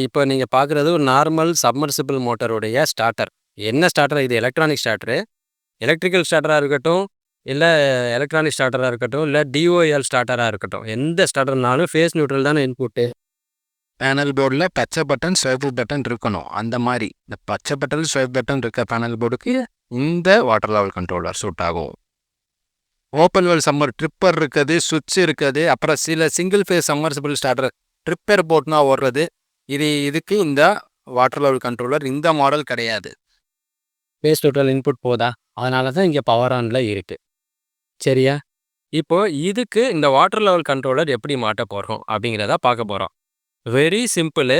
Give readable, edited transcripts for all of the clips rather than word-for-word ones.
இப்போ நீங்க பார்க்குறது ஒரு நார்மல் சப்மர்சிபிள் மோட்டருடைய ஸ்டார்ட்டர். என்ன ஸ்டார்ட்டர் இது எலக்ட்ரானிக் ஸ்டார்ட்டரு. எலக்ட்ரிக்கல் ஸ்டார்ட்டரா இருக்கட்டும், இல்ல எலக்ட்ரானிக் ஸ்டார்ட்டரா இருக்கட்டும், இல்ல டிஓஎல் ஸ்டார்ட்டரா இருக்கட்டும். எந்த ஸ்டார்ட்டர்னாலும் ஃபேஸ் நியூட்ரல் தானே இன்புட்டு. பேனல் போர்டில் பச்சை பட்டன், சிவப்பு பட்டன் இருக்கணும். அந்த மாதிரி இந்த பச்சை பட்டன், சிவப்பு பட்டன் இருக்க பேனல் போர்டுக்கு இந்த வாட்டர் லெவல் கண்ட்ரோலர் சூட் ஆகும். ஓப்பன் வெல் சம்மர் ட்ரிப்பர் இருக்குது, சுவிட்ச் இருக்குது, அப்புறம் சில single phase submersible starter tripper போட்னா ஓடுறது. இதுக்கு இந்த வாட்டர் லெவல் கண்ட்ரோலர் இந்த மாடல் கிடையாது. ஃபேஸ் நியூட்ரல் இன்புட் போதா? அதனால தான் இங்கே பவர் ஆன்ல இருக்கு. சரியா? இப்போ இதுக்கு இந்த வாட்டர் லெவல் கண்ட்ரோலர் எப்படி மாட்ட போறோம் அப்படிங்கிறத பார்க்க போறோம். Very symbol.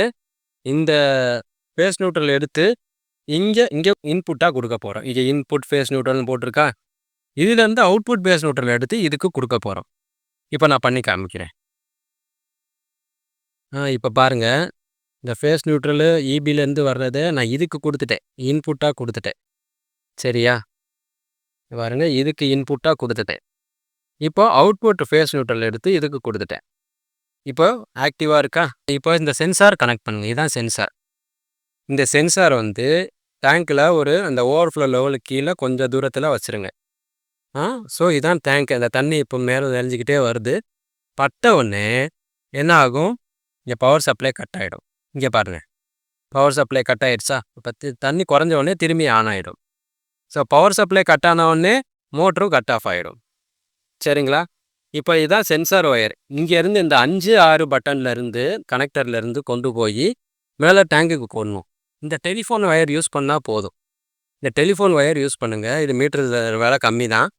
இந்த ஃபேஸ் நியூட்ரல் எடுத்து இங்கே இன்புட்டாக கொடுக்க போகிறோம். இங்கே இன்புட் ஃபேஸ் நியூட்ரல்னு போட்டிருக்கா. இதுலேருந்து அவுட்புட் ஃபேஸ் நியூட்ரல் எடுத்து இதுக்கு கொடுக்க போகிறோம். இப்போ நான் பண்ணி காமிக்கிறேன். இப்போ பாருங்க, இந்த ஃபேஸ் நியூட்ரலு இபிலேருந்து வர்றதை நான் இதுக்கு கொடுத்துட்டேன், இன்புட்டாக கொடுத்துட்டேன். சரியா? பாருங்க, இதுக்கு இன்புட்டாக கொடுத்துட்டேன். இப்போ அவுட்புட் ஃபேஸ் நியூட்ரல் எடுத்து இதுக்கு கொடுத்துட்டேன். இப்போ ஆக்டிவாக இருக்கா? இப்போ இந்த சென்சார் கனெக்ட் பண்ணுங்க. இதுதான் சென்சார். இந்த சென்சார் வந்து டேங்க்கில் அந்த ஓவர்ஃப்ளோ லெவலுக்கு கீழே கொஞ்சம் தூரத்தில் வச்சுருங்க. ஸோ இதான் டேங்க். அந்த தண்ணி இப்போ மேலே தெளிஞ்சிக்கிட்டே வருது. பட்ட உடனே என்ன ஆகும்? இங்கே பவர் சப்ளை கட் ஆகிடும். இங்கே பாருங்கள், பவர் சப்ளை கட் ஆகிடுச்சா? இப்போ தண்ணி குறைஞ்ச உடனே திரும்பி ஆன் ஆகிடும். ஸோ பவர் சப்ளை கட் ஆன உடனே மோட்டரும் கட் ஆஃப் ஆகிடும். சரிங்களா? இப்போ இதுதான் சென்சார் ஒயர். இங்கேருந்து இந்த 5, 6 பட்டன்லேருந்து கனெக்டர்லேருந்து கொண்டு போய் மேலே டேங்குக்கு போடணும். இந்த டெலிஃபோன் ஒயர் யூஸ் பண்ணால் போதும். இந்த டெலிஃபோன் ஒயர் யூஸ் பண்ணுங்கள். இது மீட்டர் விலை கம்மி தான்.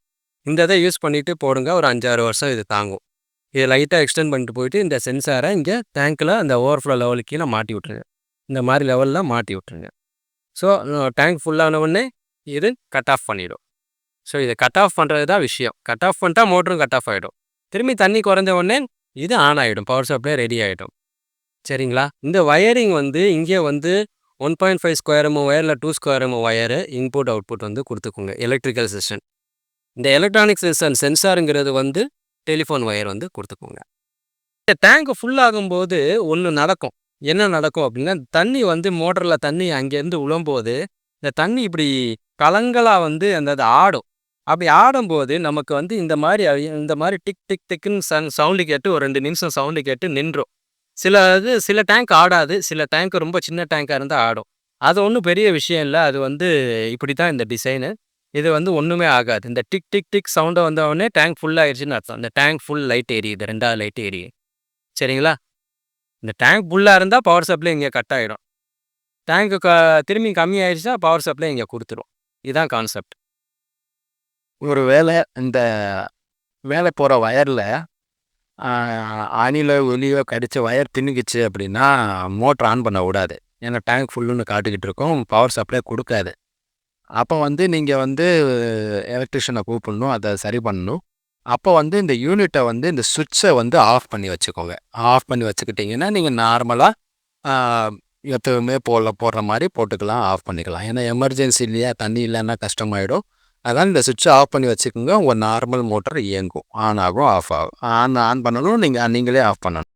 இந்த இதை யூஸ் பண்ணிவிட்டு போடுங்க. ஒரு 5-6 வருஷம் இது தாங்கும். இதை லைட்டாக எக்ஸ்டெண்ட் பண்ணிட்டு போயிட்டு இந்த சென்சாரை இங்கே டேங்க்கில் அந்த ஓவர்ஃப்ளோ லெவலுக்கு கீழே மாட்டி விட்ருங்க. இந்த மாதிரி லெவலில் மாட்டி விட்ருங்க. ஸோ டேங்க் ஃபுல்லான உடனே இது கட் ஆஃப் பண்ணிடும். ஸோ இதை கட் ஆஃப் பண்ணுறது தான் விஷயம். கட் ஆஃப் பண்ணிட்டா மோட்டரும் கட் ஆஃப் ஆகிடும். திரும்பி தண்ணி குறைஞ்ச உடனே இது ஆன் ஆகிடும். பவர் சப்ளை ரெடி ஆகிடும். சரிங்களா? இந்த வயரிங் இங்கே 1.5 ஸ்கொயர் எம்எம் ஒயரில் 2 square MM wire input output கொடுத்துக்குங்க. Electrical system. இந்த எலக்ட்ரானிக் சிஸ்டம் சென்சாருங்கிறது டெலிஃபோன் ஒயர் கொடுத்துக்கோங்க. இந்த டேங்க் ஃபுல்லாகும்போது ஒன்று நடக்கும். என்ன நடக்கும் அப்படின்னா, தண்ணி மோட்டரில் தண்ணி அங்கேருந்து விழும்போது இந்த தண்ணி இப்படி கலங்களாக அந்த ஆடும். அப்படி ஆடும்போது நமக்கு இந்த மாதிரி டிக் டிக் டிக்குன்னு சவுண்டு கேட்டு ஒரு 2 நிமிஷம் சவுண்டு கேட்டு நின்றும். சில டேங்க் ஆடாது. சில டேங்க் ரொம்ப சின்ன டேங்காக இருந்தால் ஆடும். அது ஒன்றும் பெரிய விஷயம் இல்லை. அது இப்படி தான் இந்த டிசைனு. இது ஒன்றுமே ஆகாது. இந்த டிக் டிக் டிக் சவுண்டை வந்தவுடனே டேங்க் ஃபுல் ஆயிடுச்சுன்னு அர்த்தம். இந்த டேங்க் ஃபுல் லைட் எரியுது, 2வது லைட் எரியுது. சரிங்களா? இந்த டேங்க் ஃபுல்லாக இருந்தால் பவர் சப்ளை இங்கே கட் ஆகிடும். டேங்க்கு திரும்பி கம்மி ஆயிடுச்சா பவர் சப்ளை இங்கே கொடுத்துரும். இதுதான் கான்செப்ட். ஒரு வேளை இந்த வேலை போகிற வயரில் அணிலோ ஒலியோ கடிச்ச வயர் தின்னுக்குச்சு அப்படின்னா மோட்டர் ஆன் பண்ண விடாது. ஏன்னா டேங்க் ஃபுல்லுன்னு காட்டிக்கிட்டு இருக்கும், பவர் சப்ளை கொடுக்காது. அப்போ நீங்கள் எலக்ட்ரிஷியனை கூப்பிடணும், அதை சரி பண்ணணும். அப்போ இந்த யூனிட்டை இந்த சுவிட்சை ஆஃப் பண்ணி வச்சுக்கோங்க. ஆஃப் பண்ணி வச்சுக்கிட்டிங்கன்னா நீங்கள் நார்மலாக எப்பவுமே போடுற மாதிரி போட்டுக்கலாம், ஆஃப் பண்ணிக்கலாம். ஏன்னா எமர்ஜென்சி இல்லையா, தண்ணி இல்லைன்னா கஷ்டமாயிடும். அதனால் இந்த சுவிட்சை ஆஃப் பண்ணி வச்சுக்கோங்க. உங்கள் நார்மல் மோட்டர் இயங்கும், ஆன் ஆகும், ஆஃப் ஆகும். ஆன் பண்ணணும், நீங்களே ஆஃப் பண்ணணும்.